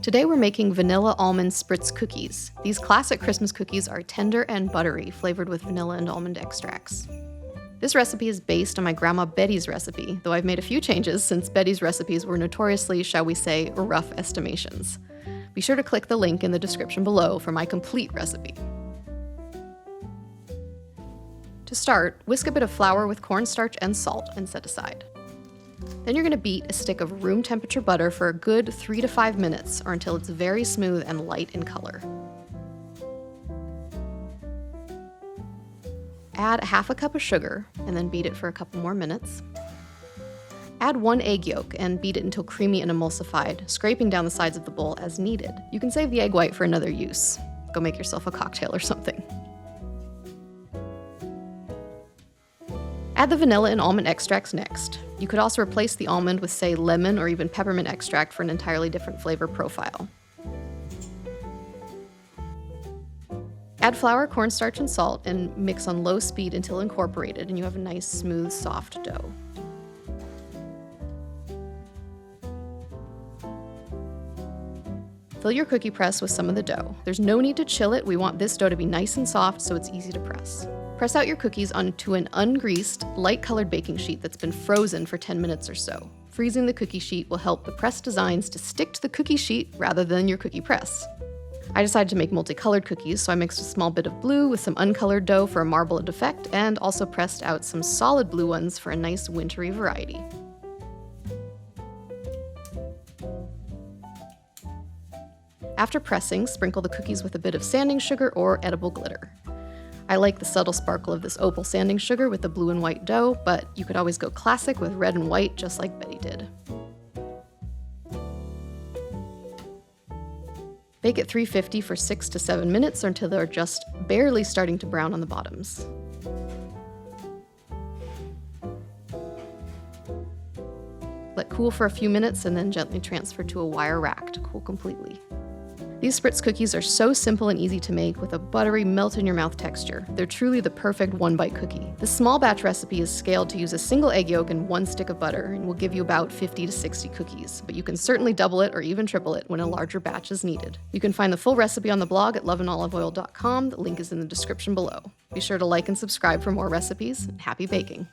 Today we're making vanilla almond spritz cookies. These classic Christmas cookies are tender and buttery, flavored with vanilla and almond extracts. This recipe is based on my grandma Betty's recipe, though I've made a few changes since Betty's recipes were notoriously, shall we say, rough estimations. Be sure to click the link in the description below for my complete recipe. To start, whisk a bit of flour with cornstarch and salt and set aside. Then you're going to beat a stick of room temperature butter for a good 3 to 5 minutes or until it's very smooth and light in color. Add a half a cup of sugar and then beat it for a couple more minutes. Add 1 egg yolk and beat it until creamy and emulsified, scraping down the sides of the bowl as needed. You can save the egg white for another use. Go make yourself a cocktail or something. Add the vanilla and almond extracts next. You could also replace the almond with, say, lemon or even peppermint extract for an entirely different flavor profile. Add flour, cornstarch, and salt and mix on low speed until incorporated and you have a nice, smooth, soft dough. Fill your cookie press with some of the dough. There's no need to chill it. We want this dough to be nice and soft so it's easy to press. Press out your cookies onto an ungreased, light-colored baking sheet that's been frozen for 10 minutes or so. Freezing the cookie sheet will help the pressed designs to stick to the cookie sheet rather than your cookie press. I decided to make multicolored cookies, so I mixed a small bit of blue with some uncolored dough for a marbled effect and also pressed out some solid blue ones for a nice wintry variety. After pressing, sprinkle the cookies with a bit of sanding sugar or edible glitter. I like the subtle sparkle of this opal sanding sugar with the blue and white dough, but you could always go classic with red and white just like Betty did. Bake at 350 for 6 to 7 minutes or until they're just barely starting to brown on the bottoms. Let cool for a few minutes and then gently transfer to a wire rack to cool completely. These spritz cookies are so simple and easy to make with a buttery, melt-in-your-mouth texture. They're truly the perfect one-bite cookie. This small batch recipe is scaled to use a single egg yolk and 1 stick of butter and will give you about 50 to 60 cookies, but you can certainly double it or even triple it when a larger batch is needed. You can find the full recipe on the blog at loveandoliveoil.com. The link is in the description below. Be sure to like and subscribe for more recipes, and happy baking!